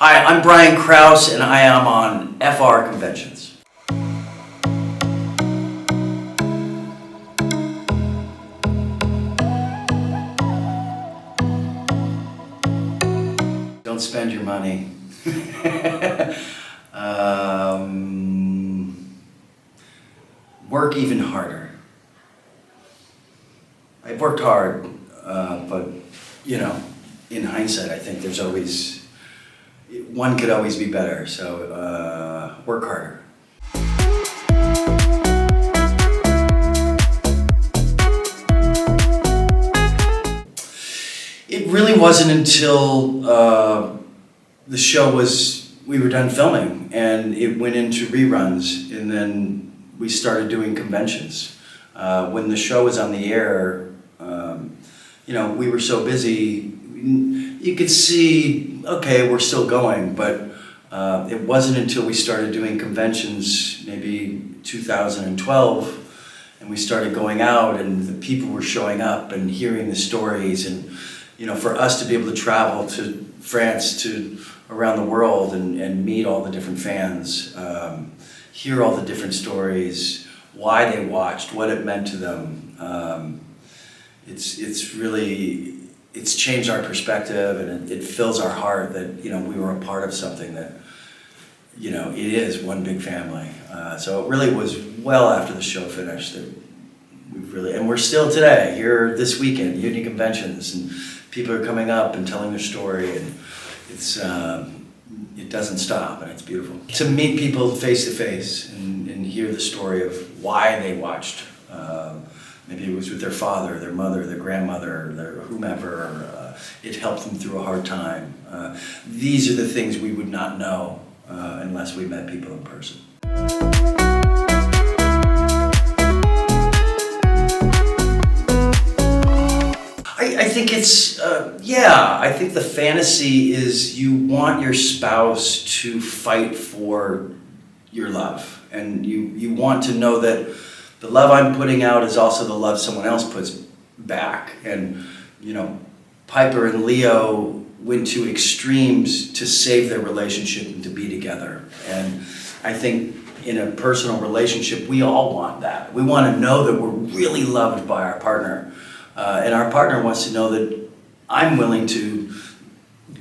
Hi, I'm Brian Krause, and I am on FrConventions. Don't spend your money. Work even harder. I've worked hard, but you know, in hindsight, I think there's always, one could always be better, so work harder. It really wasn't until the show we were done filming and it went into reruns, and then we started doing conventions. When the show was on the air, you know, we were so busy, you could see, okay, we're still going, but it wasn't until we started doing conventions, maybe 2012, and we started going out and the people were showing up and hearing the stories, and you know, for us to be able to travel to France, to around the world and meet all the different fans, hear all the different stories, why they watched, what it meant to them. It's changed our perspective, and it fills our heart that, you know, we were a part of something that, you know, it is one big family. So it really was well after the show finished that and we're still today, here this weekend, Union Conventions, and people are coming up and telling their story, and it doesn't stop, and it's beautiful. To meet people face to face and hear the story of why they watched. Maybe it was with their father, their mother, their grandmother, their whomever. It helped them through a hard time. These are the things we would not know unless we met people in person. I think it's, I think the fantasy is you want your spouse to fight for your love. And you want to know that the love I'm putting out is also the love someone else puts back. And, you know, Piper and Leo went to extremes to save their relationship and to be together. And I think in a personal relationship, we all want that. We want to know that we're really loved by our partner. And our partner wants to know that I'm willing to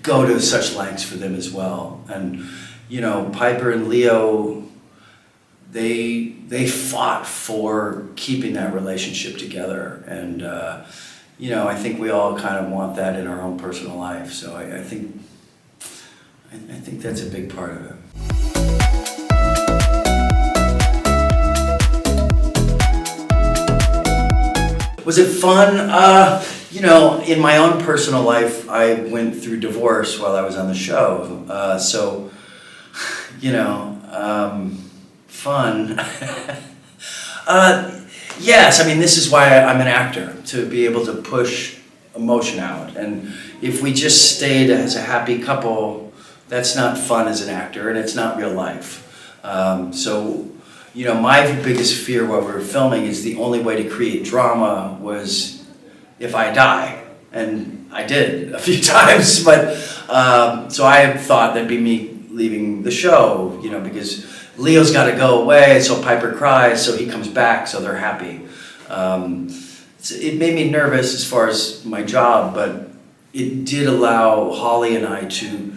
go to such lengths for them as well. And, you know, Piper and Leo, they fought for keeping that relationship together. And, you know, I think we all kind of want that in our own personal life. So I think that's a big part of it. Was it fun? You know, in my own personal life, I went through divorce while I was on the show. So, you know, fun. Yes, I mean, this is why I'm an actor, to be able to push emotion out. And if we just stayed as a happy couple, that's not fun as an actor, and it's not real life. So, you know, my biggest fear while we were filming is the only way to create drama was if I die. And I did a few times, but so I thought that'd be me leaving the show, you know, because Leo's got to go away, so Piper cries, so he comes back, so they're happy. It made me nervous as far as my job, but it did allow Holly and I to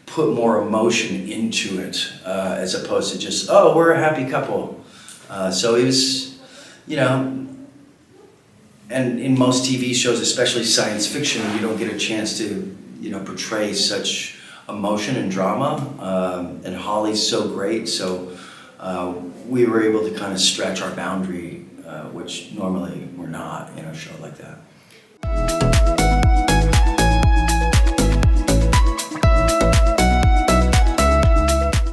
put more emotion into it, as opposed to just, oh, we're a happy couple. So it was, you know, and in most TV shows, especially science fiction, you don't get a chance to, you know, portray such emotion and drama. And Holly's so great, so we were able to kind of stretch our boundary, which normally we're not in a show like that.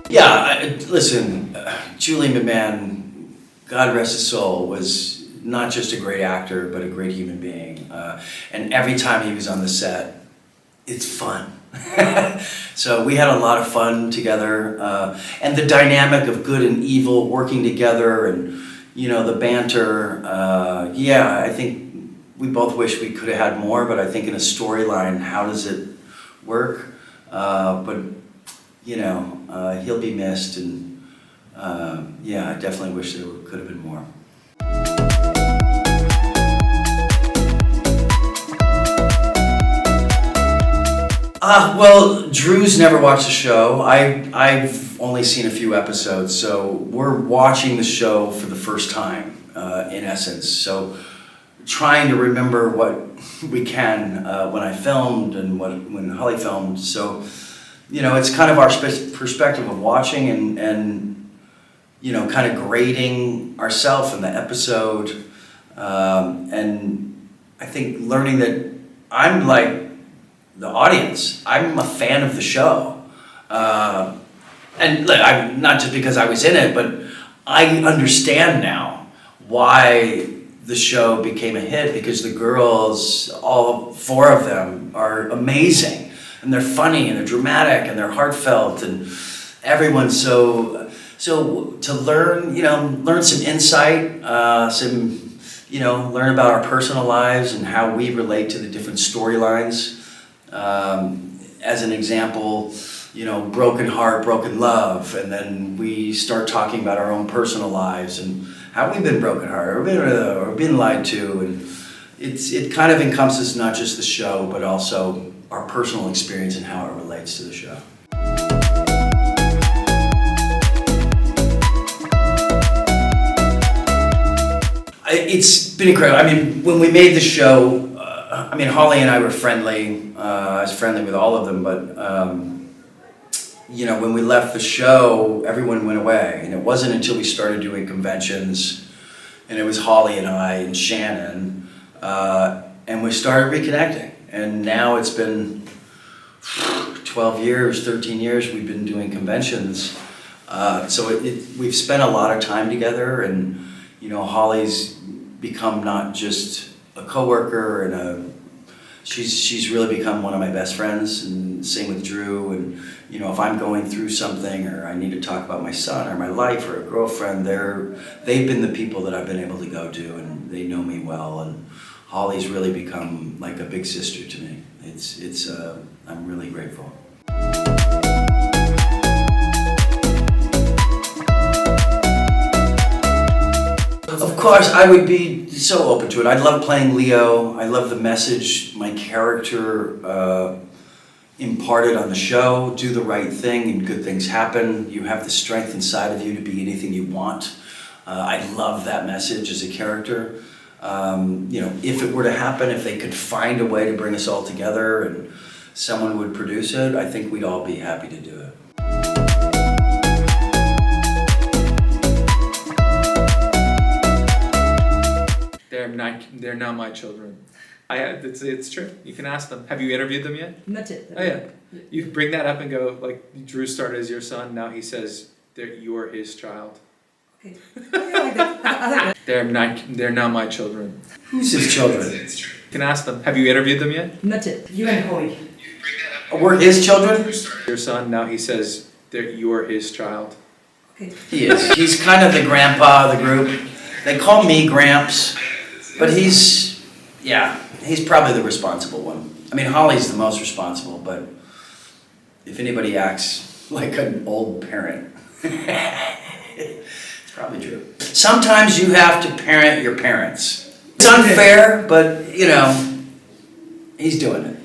Yeah, listen, Julian McMahon, God rest his soul, was not just a great actor, but a great human being. And every time he was on the set, it's fun. So we had a lot of fun together. And the dynamic of good and evil working together, and, you know, the banter. I think we both wish we could have had more, but I think in a storyline, how does it work? But he'll be missed, and yeah, I definitely wish there could have been more. Well, Drew's never watched the show. I've only seen a few episodes, so we're watching the show for the first time, in essence. So trying to remember what we can when I filmed and when Holly filmed. So, it's kind of our perspective of watching and kind of grading ourselves in the episode. And I think learning that I'm like the audience. I'm a fan of the show. And I'm not just because I was in it, but I understand now why the show became a hit, because the girls, all 4 of them, are amazing. And they're funny and they're dramatic and they're heartfelt, and everyone's so to learn some insight, learn about our personal lives and how we relate to the different storylines. As an example, broken heart, broken love, and then we start talking about our own personal lives and how we've been broken hearted or been lied to, and it kind of encompasses not just the show but also our personal experience and how it relates to the show. It's been incredible. I mean, when we made the show, Holly and I were friendly. I was friendly with all of them, but when we left the show, everyone went away, and it wasn't until we started doing conventions, and it was Holly and I and Shannon, and we started reconnecting. And now it's been 12 years, 13 years we've been doing conventions. So we've spent a lot of time together, and Holly's become not just a coworker and she's really become one of my best friends, and same with Drew. And if I'm going through something or I need to talk about my son or my life or a girlfriend, they've been the people that I've been able to go to, and they know me well. And Holly's really become like a big sister to me. I'm really grateful. Of course, I would be so open to it. I love playing Leo. I love the message my character imparted on the show. Do the right thing and good things happen. You have the strength inside of you to be anything you want. I love that message as a character. If it were to happen, if they could find a way to bring us all together and someone would produce it, I think we'd all be happy to do it. They're not my children. It's true. You can ask them. Have you interviewed them yet? Not yet. Oh yeah. You bring that up and go, like, Drew started as your son. Now he says you're his child. Okay. I like that. I like that. They're not my children. Who's his children? You can ask them. Have you interviewed them yet? Not yet. You and Holly. We're his children? Your son. Now he says you're his child. Okay. He is. He's kind of the grandpa of the group. They call me Gramps, but he's probably the responsible one. Holly's the most responsible, but if anybody acts like an old parent, it's probably true. Sometimes you have to parent your parents. It's unfair, but he's doing it.